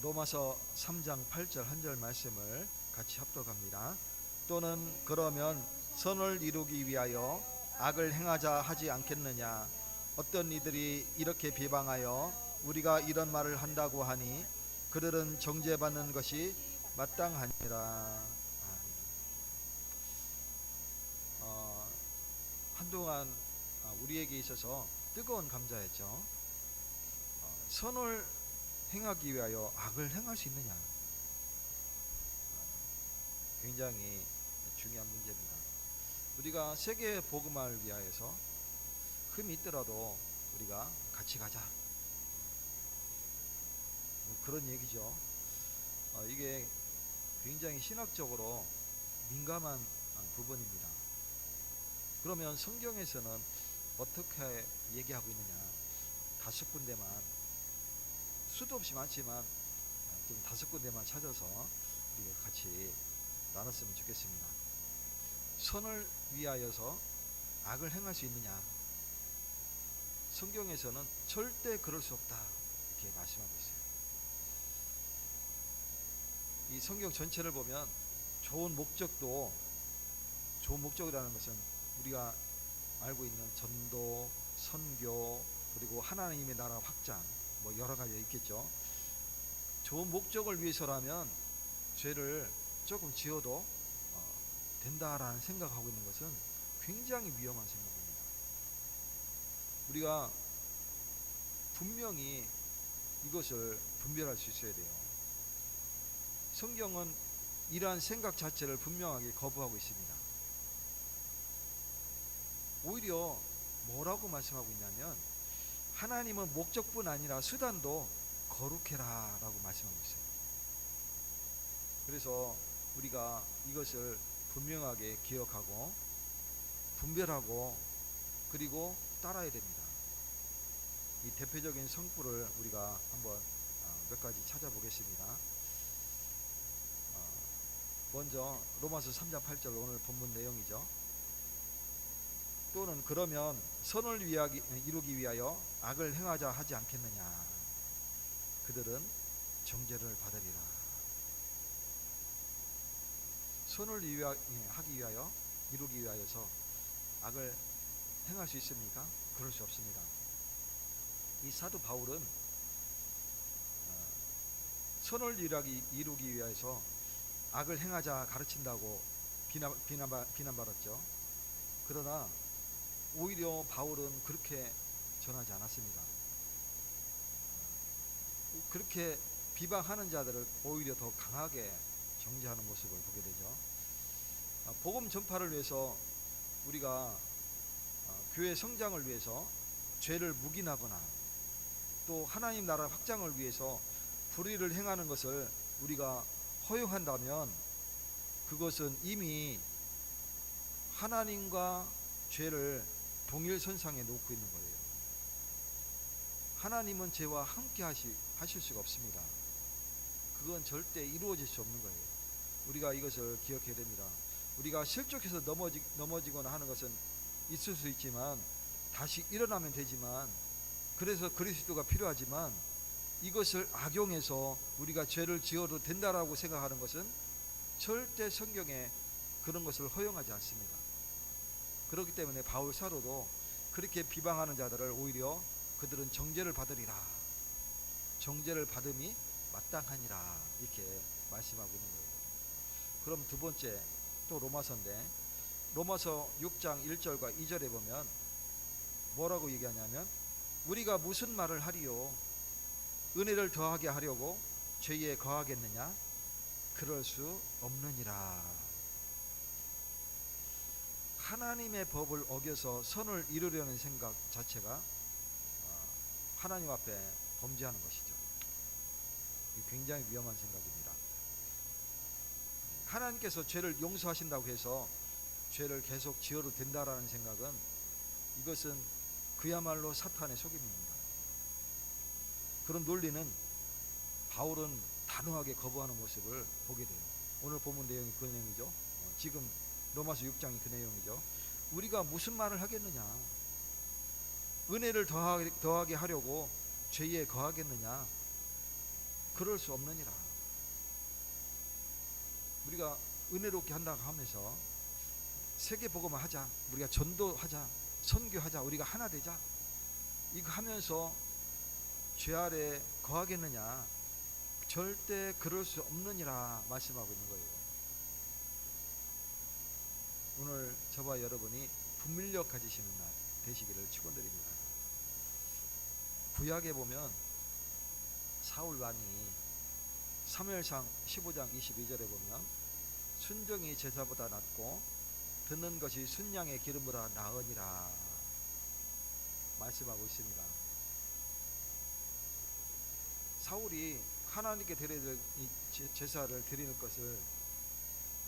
로마서 3장 8절 한 절 말씀을 같이 합독합니다. 또는 그러면 선을 이루기 위하여 악을 행하자 하지 않겠느냐. 어떤 이들이 이렇게 비방하여 우리가 이런 말을 한다고 하니 그들은 정죄받는 것이 마땅하니라. 한동안 우리에게 있어서 뜨거운 감자였죠. 선을 행하기 위하여 악을 행할 수 있느냐. 굉장히 중요한 문제입니다. 우리가 세계 복음화를 위하여서 흠이 있더라도 우리가 같이 가자, 뭐 그런 얘기죠. 이게 굉장히 신학적으로 민감한 부분입니다. 그러면 성경에서는 어떻게 얘기하고 있느냐. 5군데만, 수도 없이 많지만 좀 5군데만 찾아서 우리가 같이 나눴으면 좋겠습니다. 선을 위하여서 악을 행할 수 있느냐. 성경에서는 절대 그럴 수 없다 이렇게 말씀하고 있어요. 이 성경 전체를 보면 좋은 목적이라는 것은 우리가 알고 있는 전도, 선교, 그리고 하나님의 나라 확장, 뭐 여러 가지가 있겠죠. 좋은 목적을 위해서라면 죄를 조금 지어도 된다라는 생각하고 있는 것은 굉장히 위험한 생각입니다. 우리가 분명히 이것을 분별할 수 있어야 돼요. 성경은 이러한 생각 자체를 분명하게 거부하고 있습니다. 오히려 뭐라고 말씀하고 있냐면 하나님은 목적뿐 아니라 수단도 거룩해라 라고 말씀하고 있어요. 그래서 우리가 이것을 분명하게 기억하고 분별하고 그리고 따라야 됩니다. 이 대표적인 성부를 우리가 한번 몇 가지 찾아보겠습니다. 먼저 로마서 3장 8절 오늘 본문 내용이죠. 또는 그러면 선을 이루기 위하여 악을 행하자 하지 않겠느냐. 그들은 정죄를 받으리라. 선을 이루기 위하여서 악을 행할 수 있습니까? 그럴 수 없습니다. 이 사도 바울은 선을 이루기 위해서 악을 행하자 가르친다고 비난받았죠. 그러나 오히려 바울은 그렇게 전하지 않았습니다. 그렇게 비방하는 자들을 오히려 더 강하게 정죄하는 모습을 보게 되죠. 복음 전파를 위해서 우리가 교회 성장을 위해서 죄를 묵인하거나 또 하나님 나라 확장을 위해서 불의를 행하는 것을 우리가 허용한다면 그것은 이미 하나님과 죄를 동일선상에 놓고 있는 거예요. 하나님은 죄와 함께 하실 수가 없습니다. 그건 절대 이루어질 수 없는 거예요. 우리가 이것을 기억해야 됩니다. 우리가 실족해서 넘어지거나 하는 것은 있을 수 있지만 다시 일어나면 되지만, 그래서 그리스도가 필요하지만 이것을 악용해서 우리가 죄를 지어도 된다라고 생각하는 것은 절대 성경에 그런 것을 허용하지 않습니다. 그렇기 때문에 바울 사도도 그렇게 비방하는 자들을 오히려 그들은 정죄를 받으리라, 정죄를 받음이 마땅하니라 이렇게 말씀하고 있는 거예요. 그럼 두 번째 또 로마서인데, 로마서 6장 1절과 2절에 보면 뭐라고 얘기하냐면 우리가 무슨 말을 하리요? 은혜를 더하게 하려고 죄에 거하겠느냐? 그럴 수 없느니라. 하나님의 법을 어겨서 선을 이루려는 생각 자체가 하나님 앞에 범죄하는 것이죠. 굉장히 위험한 생각입니다. 하나님께서 죄를 용서하신다고 해서 죄를 계속 지어도 된다라는 생각은, 이것은 그야말로 사탄의 속임입니다. 그런 논리는 바울은 단호하게 거부하는 모습을 보게 돼요. 오늘 본문 내용이 그 내용이죠. 지금 로마서 6장이 그 내용이죠. 우리가 무슨 말을 하겠느냐? 은혜를 더하게 하려고 죄에 거하겠느냐? 그럴 수 없느니라. 우리가 은혜롭게 한다고 하면서 세계 복음을 하자, 우리가 전도하자, 선교하자, 우리가 하나 되자, 이거 하면서 죄 아래 거하겠느냐? 절대 그럴 수 없느니라 말씀하고 있는 거예요. 오늘 저와 여러분이 분별력 가지시는 날 되시기를 축원드립니다. 구약에 보면 사울 왕이 사무엘상 15장 22절에 보면 순정이 제사보다 낫고 듣는 것이 순양의 기름보다 나으니라 말씀하고 있습니다. 사울이 하나님께 드려야 될 이 제사를 드리는 것을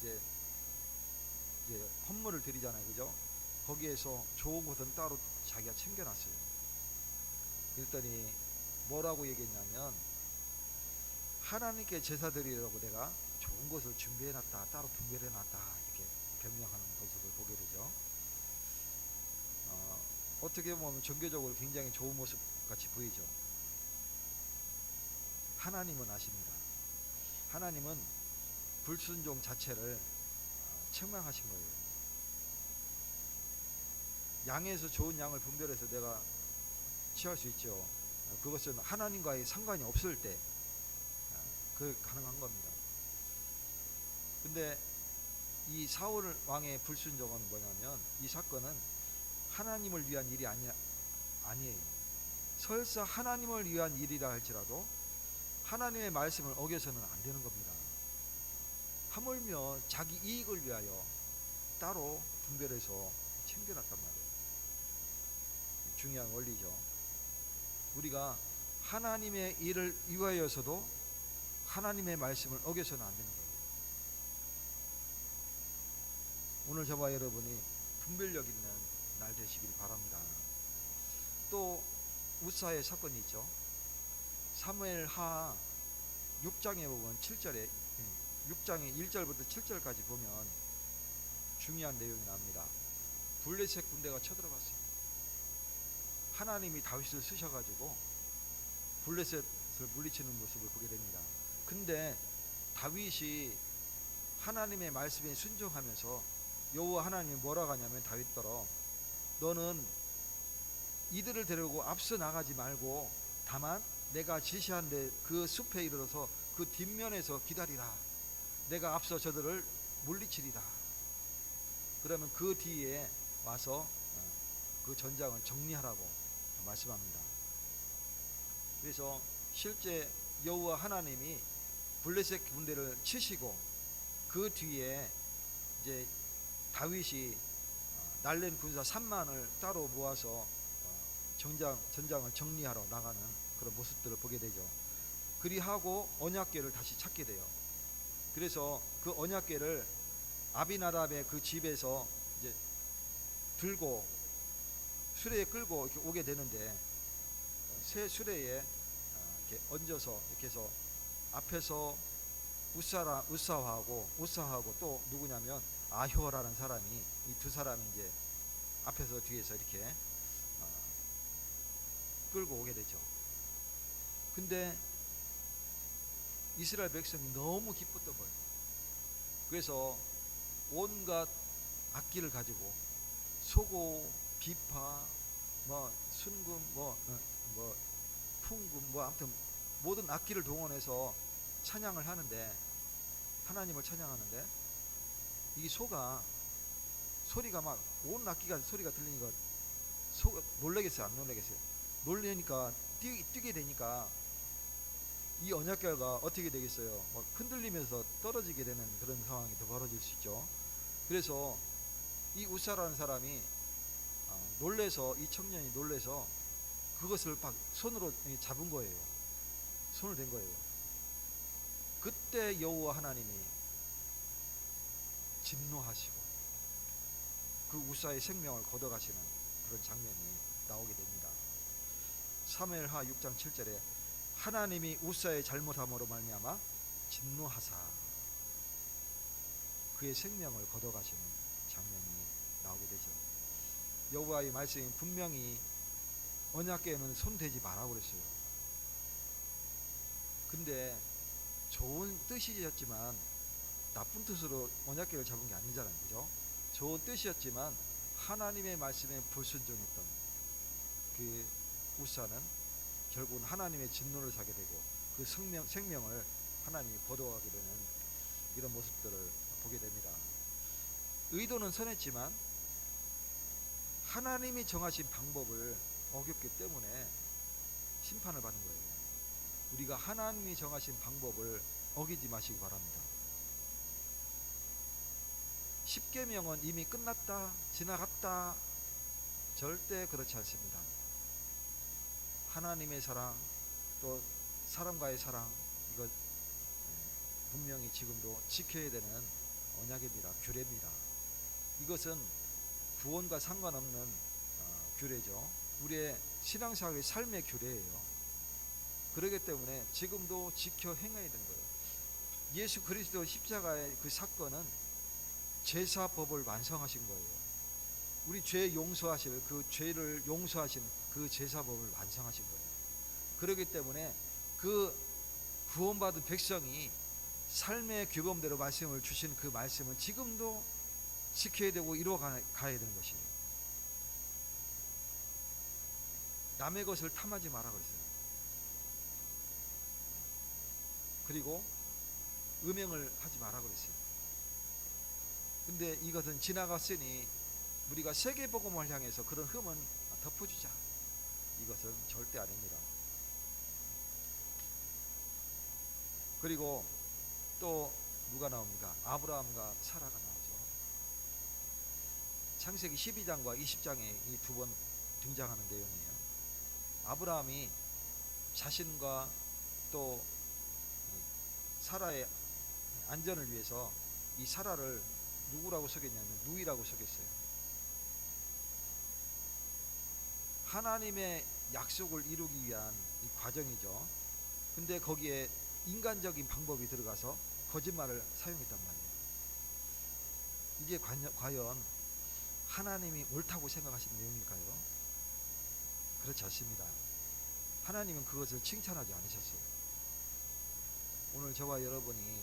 이제 헌물을 드리잖아요, 그죠? 거기에서 좋은 것은 따로 자기가 챙겨놨어요. 그랬더니 뭐라고 얘기했냐면, 하나님께 제사 드리려고 내가 좋은 것을 준비해놨다, 따로 분별해놨다, 이렇게 변명하는 모습을 보게 되죠. 어떻게 보면 종교적으로 굉장히 좋은 모습 같이 보이죠. 하나님은 아십니다. 하나님은 불순종 자체를 책망하신 거예요. 양에서 좋은 양을 분별해서 내가 취할 수 있죠. 그것은 하나님과의 상관이 없을 때 그 가능한 겁니다. 근데 이 사울 왕의 불순종은 뭐냐면, 이 사건은 하나님을 위한 일이 아니에요. 설사 하나님을 위한 일이라 할지라도 하나님의 말씀을 어겨서는 안 되는 겁니다. 하물며 자기 이익을 위하여 따로 분별해서 챙겨놨단 말이에요. 중요한 원리죠. 우리가 하나님의 일을 위하여서도 하나님의 말씀을 어겨서는 안 되는 거예요. 오늘 저와 여러분이 분별력 있는 날 되시길 바랍니다. 또 우사의 사건이 있죠. 사무엘하 6장에 보면 7절에 6장의 1절부터 7절까지 보면 중요한 내용이 나옵니다. 블레셋 군대가 쳐들어갔어요. 하나님이 다윗을 쓰셔가지고 블레셋을 물리치는 모습을 보게 됩니다. 근데 다윗이 하나님의 말씀에 순종하면서 여호와 하나님이 뭐라고 하냐면, 다윗더러 너는 이들을 데리고 앞서 나가지 말고 다만 내가 지시한 데 그 숲에 이르러서 그 뒷면에서 기다리라. 내가 앞서 저들을 물리치리다. 그러면 그 뒤에 와서 그 전장을 정리하라고 말씀합니다. 그래서 실제 여호와 하나님이 블레셋 군대를 치시고 그 뒤에 이제 다윗이 날랜 군사 3만을 따로 모아서 전장을 정리하러 나가는 그런 모습들을 보게 되죠. 그리하고 언약궤를 다시 찾게 돼요. 그래서 그 언약궤를 아비나답의 그 집에서 이제 들고 수레에 끌고 이렇게 오게 되는데, 새 수레에 이렇게 얹어서 이렇게 해서 앞에서 우사하고 또 누구냐면 아효라는 사람이, 이 두 사람이 이제 앞에서 뒤에서 이렇게 끌고 오게 되죠. 근데 이스라엘 백성이 너무 기뻤던 거예요. 그래서 온갖 악기를 가지고 소고, 비파, 순금, 풍금, 아무튼 모든 악기를 동원해서 찬양을 하는데, 하나님을 찬양하는데, 이 소리가 막 온 악기가 소리가 들리니까 소가 놀라겠어요, 안 놀라겠어요? 놀라니까 뛰게 되니까 이 언약궤가 어떻게 되겠어요? 흔들리면서 떨어지게 되는 그런 상황이 더 벌어질 수 있죠. 그래서 이 우사라는 사람이 놀래서, 이 청년이 놀래서 그것을 막 손으로 잡은 거예요. 손을 댄 거예요. 그때 여호와 하나님이 진노하시고 그 우사의 생명을 걷어가시는 그런 장면이 나오게 됩니다. 사무엘하 6장 7절에 하나님이 우사의 잘못함으로 말미암아 진노하사 그의 생명을 걷어가시는 장면이 나오게 되죠. 여호와의 말씀이 분명히 언약궤에는 손대지 마라고 그랬어요. 근데 좋은 뜻이었지만 나쁜 뜻으로 언약궤를 잡은 게 아니잖아요. 그죠? 좋은 뜻이었지만 하나님의 말씀에 불순종했던 그 우사는 결국은 하나님의 진노를 사게 되고 그 생명을 하나님이 거둬가게 되는 이런 모습들을 보게 됩니다. 의도는 선했지만 하나님이 정하신 방법을 어겼기 때문에 심판을 받는 거예요. 우리가 하나님이 정하신 방법을 어기지 마시기 바랍니다. 십계명은 이미 끝났다, 지나갔다, 절대 그렇지 않습니다. 하나님의 사랑, 또 사람과의 사랑, 이거 분명히 지금도 지켜야 되는 언약입니다. 규례입니다. 이것은 구원과 상관없는 규례죠. 우리의 신앙생활의 삶의 규례예요. 그렇기 때문에 지금도 지켜 행해야 되는 거예요. 예수 그리스도 십자가의 그 사건은 제사법을 완성하신 거예요. 우리 죄 용서하실 그 죄를 용서하신 그 제사법을 완성하신 거예요. 그렇기 때문에 그 구원받은 백성이 삶의 규범대로 말씀을 주신 그 말씀은 지금도 지켜야 되고 이루어가야 되는 것이에요. 남의 것을 탐하지 마라 그랬어요. 그리고 음행을 하지 마라 그랬어요. 근데 이것은 지나갔으니 우리가 세계복음을 향해서 그런 흠은 덮어주자. 이것은 절대 아닙니다. 그리고 또 누가 나옵니까? 아브라함과 사라가 나오죠. 창세기 12장과 20장에 이 두 번 등장하는 내용이에요. 아브라함이 자신과 또 사라의 안전을 위해서 이 사라를 누구라고 속였냐면 누이라고 속였어요. 하나님의 약속을 이루기 위한 이 과정이죠. 근데 거기에 인간적인 방법이 들어가서 거짓말을 사용했단 말이에요. 이게 과연 하나님이 옳다고 생각하시는 내용일까요? 그렇지 않습니다. 하나님은 그것을 칭찬하지 않으셨어요. 오늘 저와 여러분이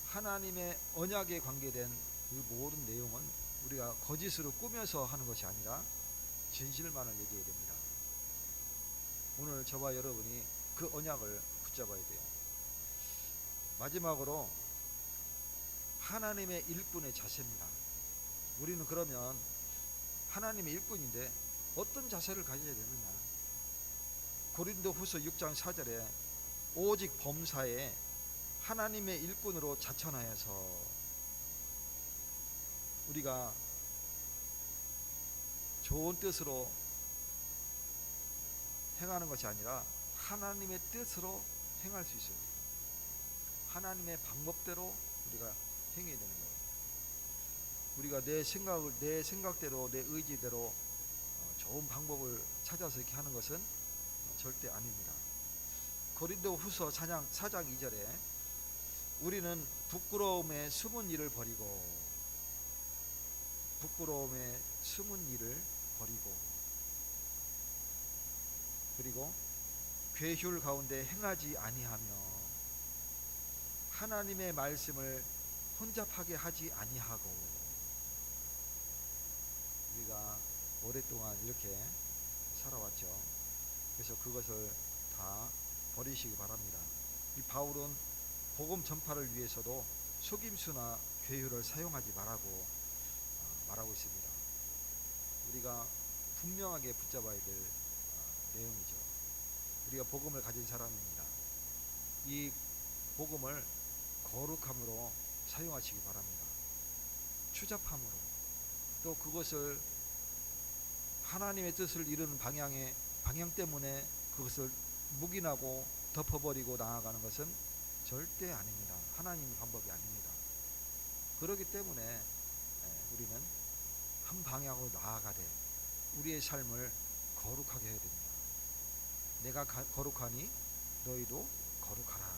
하나님의 언약에 관계된 그 모든 내용은 우리가 거짓으로 꾸며서 하는 것이 아니라 진실만을 얘기해야 됩니다. 오늘 저와 여러분이 그 언약을 붙잡아야 돼요. 마지막으로 하나님의 일꾼의 자세입니다. 우리는 그러면 하나님의 일꾼인데 어떤 자세를 가져야 되느냐? 고린도후서 6장 4절에 오직 범사에 하나님의 일꾼으로 자천하여서, 우리가 좋은 뜻으로 행하는 것이 아니라 하나님의 뜻으로 행할 수 있어요. 하나님의 방법대로 우리가 행해야 되는 거예요. 우리가 내 생각대로, 내 의지대로 좋은 방법을 찾아서 이렇게 하는 것은 절대 아닙니다. 고린도후서 4장 2절에 우리는 부끄러움에 숨은 일을 버리고, 부끄러움에 숨은 일을 버리고, 그리고 괴휼 가운데 행하지 아니하며 하나님의 말씀을 혼잡하게 하지 아니하고. 우리가 오랫동안 이렇게 살아왔죠. 그래서 그것을 다 버리시기 바랍니다. 이 바울은 복음 전파를 위해서도 속임수나 괴유를 사용하지 말라고 말하고 있습니다. 우리가 분명하게 붙잡아야 될 내용이죠. 우리가 복음을 가진 사람입니다. 이 복음을 거룩함으로 사용하시기 바랍니다. 추잡함으로, 또 그것을 하나님의 뜻을 이루는 방향 때문에 그것을 묵인하고 덮어버리고 나아가는 것은 절대 아닙니다. 하나님의 방법이 아닙니다. 그렇기 때문에 우리는 한 방향으로 나아가되 우리의 삶을 거룩하게 해야 됩니다. 내가 거룩하니 너희도 거룩하라.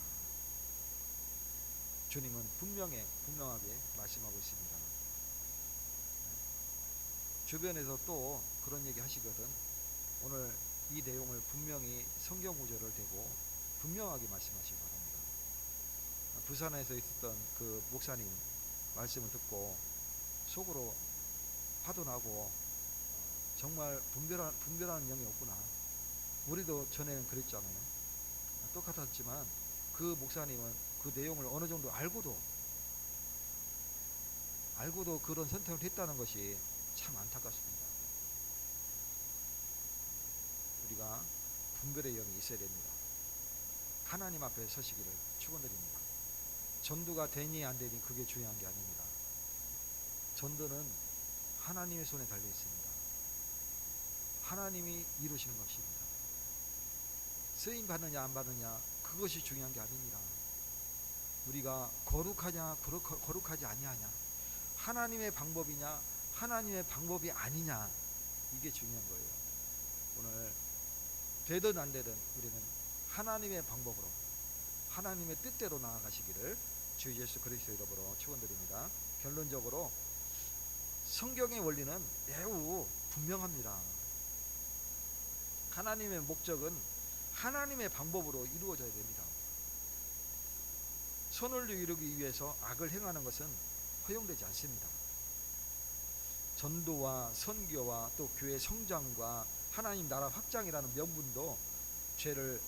주님은 분명하게 말씀하고 있습니다. 주변에서 또 그런 얘기 하시거든. 오늘 이 내용을 분명히 성경 구절을 대고 분명하게 말씀하시기 바랍니다. 부산에서 있었던 그 목사님 말씀을 듣고 속으로 화도 나고 정말 분별하는 영이 없구나. 우리도 전에는 그랬잖아요. 똑같았지만 그 목사님은 그 내용을 어느 정도 알고도 그런 선택을 했다는 것이 참 안타깝습니다. 우리가 분별의 영이 있어야 됩니다. 하나님 앞에 서시기를 축원드립니다. 전도가 되니 안 되니 그게 중요한 게 아닙니다. 전도는 하나님의 손에 달려 있습니다. 하나님이 이루시는 것입니다. 쓰임 받느냐 안 받느냐 그것이 중요한 게 아닙니다. 우리가 거룩하냐 거룩하지 아니하냐, 하나님의 방법이냐 하나님의 방법이 아니냐, 이게 중요한 거예요. 오늘 되든 안 되든 우리는 하나님의 방법으로 하나님의 뜻대로 나아가시기를 주 예수 그리스도의 이름으로 축원드립니다. 결론적으로 성경의 원리는 매우 분명합니다. 하나님의 목적은 하나님의 방법으로 이루어져야 됩니다. 선을 이루기 위해서 악을 행하는 것은 허용되지 않습니다. 전도와 선교와 또 교회 성장과 하나님 나라 확장이라는 명분도 죄를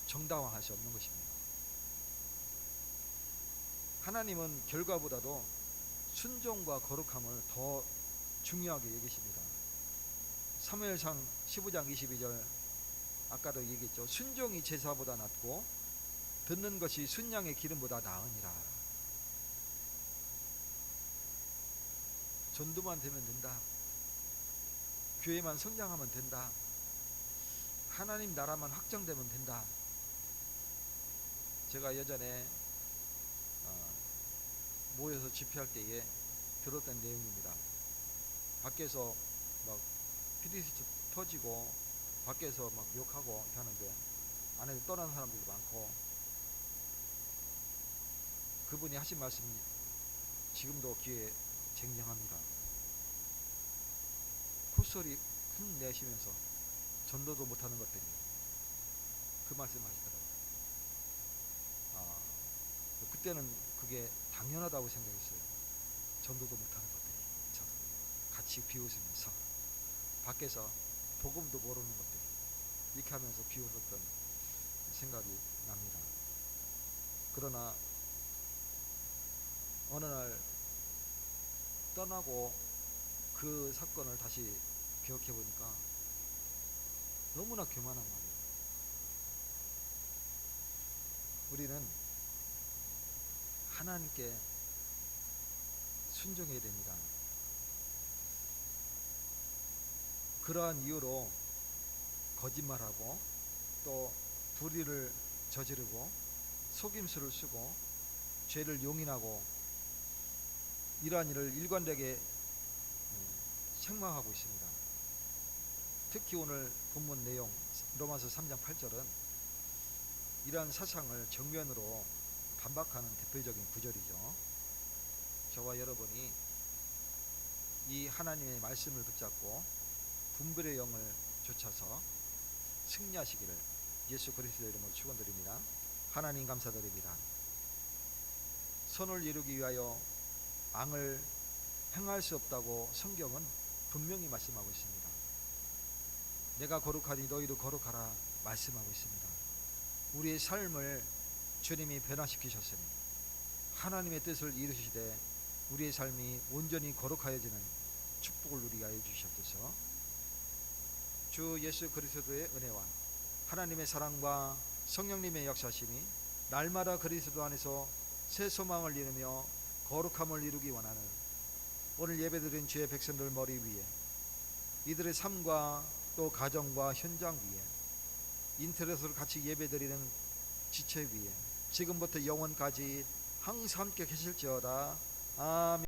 정당화할 수 없는 것입니다. 하나님은 결과보다도 순종과 거룩함을 더 중요하게 여기십니다. 사무엘상 15장 22절, 아까도 얘기했죠. 순종이 제사보다 낫고 듣는 것이 순양의 기름보다 나으니라. 전도만 되면 된다, 교회만 성장하면 된다, 하나님 나라만 확장되면 된다. 제가 예전에 모여서 집회할 때에 들었던 내용입니다. 밖에서 막 피리스트 터지고 밖에서 막 욕하고 이렇게 하는데 안에서 떠나는 사람들도 많고, 그분이 하신 말씀이 지금도 귀에 쟁쟁합니다. 콧소리 큰 내시면서 전도도 못하는 것들이, 그 말씀 하시더라고요. 그때는 그게 당연하다고 생각했어요. 전도도 못하는 것들이, 저도 같이 비웃으면서 밖에서 복음도 모르는 것들이, 이렇게 하면서 비웃었던 생각이 납니다. 그러나 어느 날 떠나고 그 사건을 다시 기억해 보니까 너무나 교만한 말이에요. 우리는 하나님께 순종해야 됩니다. 그러한 이유로 거짓말하고 또 불의를 저지르고 속임수를 쓰고 죄를 용인하고 이러한 일을 일관되게 책망하고 있습니다. 특히 오늘 본문 내용 로마서 3장 8절은 이러한 사상을 정면으로 반박하는 대표적인 구절이죠. 저와 여러분이 이 하나님의 말씀을 붙잡고 분별의 영을 좇아서 승리하시기를 예수 그리스도의 이름으로 축원드립니다. 하나님 감사드립니다. 선을 이루기 위하여 악을 행할 수 없다고 성경은 분명히 말씀하고 있습니다. 내가 거룩하니 너희도 거룩하라 말씀하고 있습니다. 우리의 삶을 주님이 변화시키셨으니 하나님의 뜻을 이루시되 우리의 삶이 온전히 거룩하여지는 축복을 누리게 하여 주시옵소서. 주 예수 그리스도의 은혜와 하나님의 사랑과 성령님의 역사심이 날마다 그리스도 안에서 새 소망을 이루며 거룩함을 이루기 원하는 오늘 예배드린 주의 백성들 머리 위에, 이들의 삶과 또 가정과 현장 위에, 인터넷으로 같이 예배드리는 지체 위에 지금부터 영원까지 항상 함께 계실지어다. 아멘.